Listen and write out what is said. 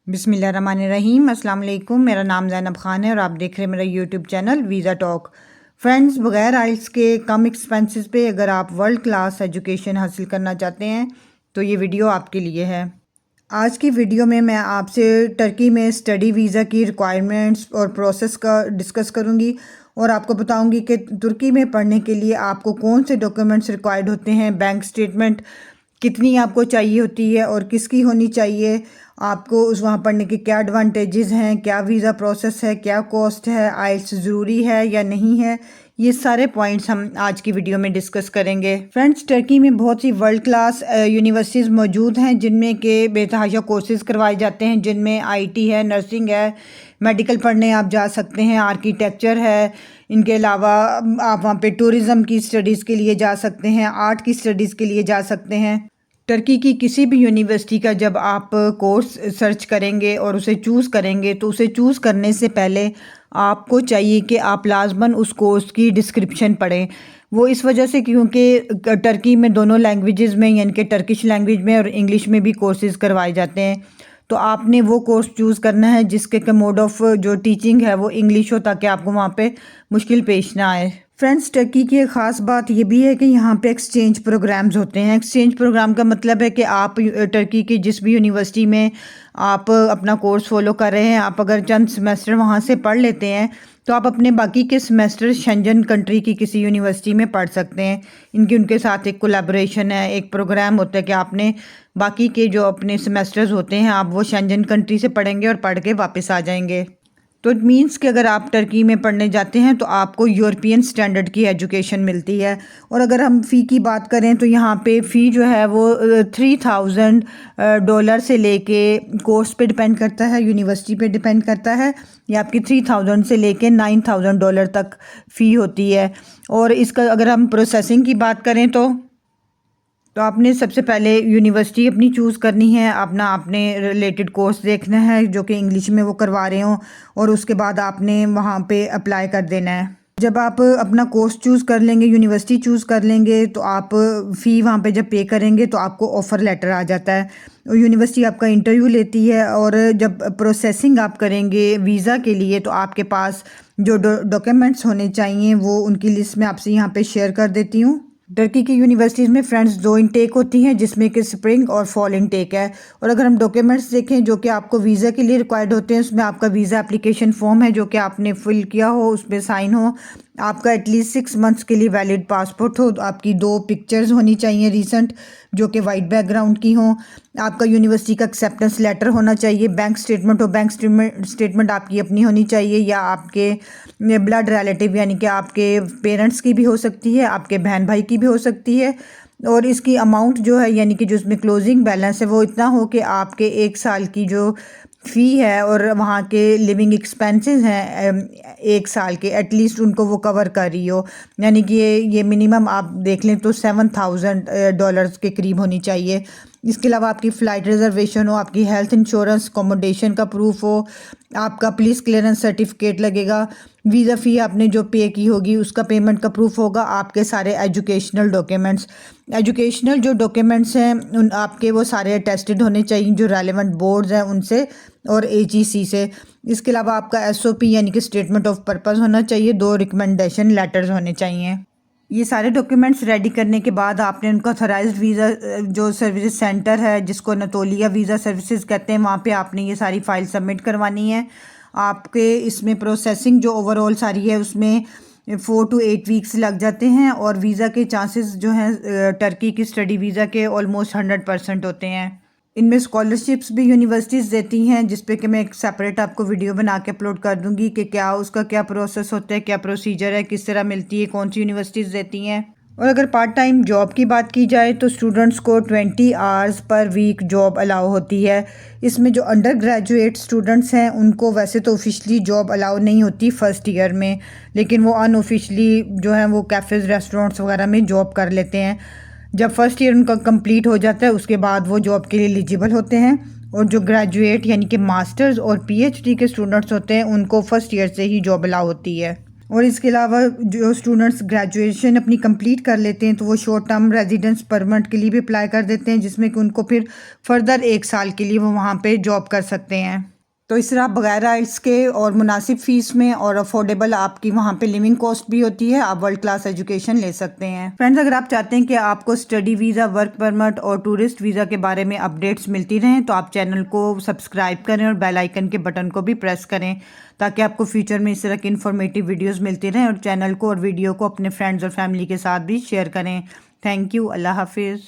बिस्मिल्लाहिर्रहमानिर्रहीम। अस्सलाम वालेकुम। मेरा नाम ज़ैनब ख़ान है और आप देख रहे हैं मेरा YouTube channel visa talk. Friends, बग़ैर आइल्स के कम एक्सपेंसेस पे अगर आप वर्ल्ड क्लास एजुकेशन हासिल करना चाहते हैं तो ये वीडियो आपके लिए है। आज की वीडियो में मैं आपसे टर्की में स्टडी वीज़ा की रिक्वायरमेंट्स और प्रोसेस का डिस्कस करूँगी और आपको बताऊँगी कि तुर्की में पढ़ने के लिए आपको कौन से डॉक्यूमेंट्स रिक्वायर्ड होते हैं, बैंक स्टेटमेंट कितनी आपको चाहिए होती है और किसकी होनी चाहिए, आपको उस वहाँ पढ़ने के क्या एडवांटेजेस हैं, क्या वीज़ा प्रोसेस है, क्या कॉस्ट है, आइल्स ज़रूरी है या नहीं है, ये सारे पॉइंट्स हम आज की वीडियो में डिस्कस करेंगे। फ्रेंड्स, टर्की में बहुत सी वर्ल्ड क्लास यूनिवर्सिटीज़ मौजूद हैं जिनमें के बेतहाशा कोर्सेज़ करवाए जाते हैं, जिनमें आईटी है, नर्सिंग है, मेडिकल पढ़ने आप जा सकते हैं, आर्किटेक्चर है। इनके अलावा आप वहाँ पे टूरिज़म की स्टडीज़ के लिए जा सकते हैं, आर्ट की स्टडीज़ के लिए जा सकते हैं। टर्की की किसी भी यूनिवर्सिटी का जब आप कोर्स सर्च करेंगे और उसे चूज़ करेंगे तो उसे चूज़ करने से पहले आपको चाहिए कि आप लाजमन उस कोर्स की डिस्क्रिप्शन पढ़ें। वो इस वजह से क्योंकि टर्की में दोनों लैंग्वेजेस में यानी कि टर्किश लैंग्वेज में और इंग्लिश में भी कोर्सेज़ करवाए जाते हैं, तो आपने वो कोर्स चूज़ करना है जिसके मोड ऑफ़ जो टीचिंग है वो इंग्लिश हो, ताकि आपको वहाँ पे मुश्किल पेश ना आए। फ्रेंड्स, टर्की की एक ख़ास बात ये भी है कि यहाँ पे एक्सचेंज प्रोग्राम्स होते हैं। एक्सचेंज प्रोग्राम का मतलब है कि आप टर्की की जिस भी यूनिवर्सिटी में आप अपना कोर्स फॉलो कर रहे हैं, आप अगर चंद सेमेस्टर वहाँ से पढ़ लेते हैं तो आप अपने बाकी के सेमेस्टर शेंजन कंट्री की किसी यूनिवर्सिटी में पढ़ सकते हैं। उनके साथ एक कोलैबोरेशन है, एक प्रोग्राम होता है कि आपने बाकी के जो अपने सेमेस्टर्स होते हैं आप वो शेंजन कंट्री से पढ़ेंगे और पढ़ के वापस आ जाएंगे। तो इट मीन्स कि अगर आप टर्की में पढ़ने जाते हैं तो आपको यूरोपियन स्टैंडर्ड की एजुकेशन मिलती है। और अगर हम फ़ी की बात करें तो यहाँ पे फ़ी जो है वो $3000 से लेके कोर्स पे डिपेंड करता है, यूनिवर्सिटी पे डिपेंड करता है। ये आपकी 3000 से लेके $9000 तक फ़ी होती है। और इसका अगर हम प्रोसेसिंग की बात करें तो आपने सबसे पहले यूनिवर्सिटी अपनी चूज़ करनी है, अपना आपने रिलेटेड कोर्स देखना है जो कि इंग्लिश में वो करवा रहे हों, और उसके बाद आपने वहाँ पे अप्लाई कर देना है। जब आप अपना कोर्स चूज़ कर लेंगे, यूनिवर्सिटी चूज़ कर लेंगे, तो आप फ़ी वहाँ पे जब पे करेंगे तो आपको ऑफ़र लेटर आ जाता है। यूनिवर्सिटी आपका इंटरव्यू लेती है और जब प्रोसेसिंग आप करेंगे वीज़ा के लिए तो आपके पास जो डॉक्यूमेंट्स होने चाहिए वो उनकी लिस्ट में आपसे यहाँ पे शेयर कर देती हूँ। टर्की की यूनिवर्सिटीज़ में फ्रेंड्स 2 इनटेक होती हैं, जिसमें कि स्प्रिंग और फॉल इनटेक है। और अगर हम डॉक्यूमेंट्स देखें जो कि आपको वीज़ा के लिए रिक्वायर्ड होते हैं, उसमें आपका वीज़ा एप्लीकेशन फॉर्म है जो कि आपने फिल किया हो, उस पर साइन हो, आपका एटलीस्ट 6 मंथ्स के लिए वैलिड पासपोर्ट हो, आपकी 2 पिक्चर्स होनी चाहिए रीसेंट जो कि वाइट बैकग्राउंड की हों, आपका यूनिवर्सिटी का एक्सेप्टेंस लेटर होना चाहिए, बैंक स्टेटमेंट हो, बैंक स्टेटमेंट आपकी अपनी होनी चाहिए या आपके ब्लड रिलेटिव यानी कि आपके पेरेंट्स की भी हो सकती है, आपके बहन भाई की भी हो सकती है। और इसकी अमाउंट जो है यानी कि जो इसमें क्लोजिंग बैलेंस है वो इतना हो कि आपके 1 साल की जो फ़ी है और वहाँ के लिविंग एक्सपेंसेस हैं 1 साल के, एटलीस्ट उनको वो कवर कर रही हो। यानी कि ये मिनिमम आप देख लें तो $7000 के करीब होनी चाहिए। इसके अलावा आपकी फ़्लाइट रिज़र्वेशन हो, आपकी हेल्थ इंश्योरेंस, अकोमोडेशन का प्रूफ हो, आपका पुलिस क्लियरेंस सर्टिफिकेट लगेगा, वीज़ा फ़ी आपने जो पे की होगी उसका पेमेंट का प्रूफ होगा, आपके सारे एजुकेशनल जो डॉक्यूमेंट्स हैं उन आपके वो सारे अटेस्टेड होने चाहिए जो रेलेवेंट बोर्ड्स हैं उनसे और AGC से। इसके अलावा आपका SOP यानी कि स्टेटमेंट ऑफ पर्पज़ होना चाहिए, 2 रिकमेंडेशन लेटर्स होने चाहिए। ये सारे डॉक्यूमेंट्स रेडी करने के बाद आपने उनका ऑथराइज्ड वीज़ा जो सर्विस सेंटर है जिसको अनातोलिया वीज़ा सर्विसेज कहते हैं, वहाँ पे आपने ये सारी फ़ाइल सबमिट करवानी है। आपके इसमें प्रोसेसिंग जो ओवरऑल सारी है उसमें 4 to 8 वीक्स लग जाते हैं और वीज़ा के चांसेस जो हैं टर्की की स्टडी वीज़ा के ऑलमोस्ट 100% होते हैं। इनमें स्कॉलरशिप्स भी यूनिवर्सिटीज़ देती हैं, जिस पे कि मैं एक सेपरेट आपको वीडियो बना के अपलोड कर दूंगी कि क्या उसका क्या प्रोसेस होता है, क्या प्रोसीजर है, किस तरह मिलती है, कौन सी यूनिवर्सिटीज़ देती हैं। और अगर पार्ट टाइम जॉब की बात की जाए तो स्टूडेंट्स को 20 hours per week job allow होती है। इसमें जो अंडर ग्रेजुएट स्टूडेंट्स हैं उनको वैसे तो ऑफिशियली जॉब अलाउ नहीं होती फ़र्स्ट ईयर में, लेकिन वो अनऑफिशियली जो है वो कैफ़ेज़ रेस्टोरेंट्स वगैरह में जॉब कर लेते हैं। जब फर्स्ट ईयर उनका कंप्लीट हो जाता है उसके बाद वो जॉब के लिए एलिजिबल होते हैं। और जो ग्रेजुएट यानी कि मास्टर्स और PhD के स्टूडेंट्स होते हैं उनको फर्स्ट ईयर से ही जॉब अलाउ होती है। और इसके अलावा जो स्टूडेंट्स ग्रेजुएशन अपनी कंप्लीट कर लेते हैं तो वो शॉर्ट टर्म रेजिडेंस परमिट के लिए भी अप्लाई कर देते हैं, जिसमें कि उनको फिर फर्दर 1 साल के लिए वो वहाँ पे जॉब कर सकते हैं। तो इस तरह बगैर आइल्स के और मुनासिब फ़ीस में और अफोर्डेबल आपकी वहाँ पे लिविंग कॉस्ट भी होती है, आप वर्ल्ड क्लास एजुकेशन ले सकते हैं। फ्रेंड्स, अगर आप चाहते हैं कि आपको स्टडी वीज़ा, वर्क परमिट और टूरिस्ट वीज़ा के बारे में अपडेट्स मिलती रहें तो आप चैनल को सब्सक्राइब करें और बेल आइकन के बटन को भी प्रेस करें, ताकि आपको फ्यूचर में इस तरह की इन्फॉर्मेटिव वीडियोज़ मिलती रहें। और चैनल को और वीडियो को अपने फ्रेंड्स और फैमिली के साथ भी शेयर करें। Thank you. अल्लाह हाफिज़।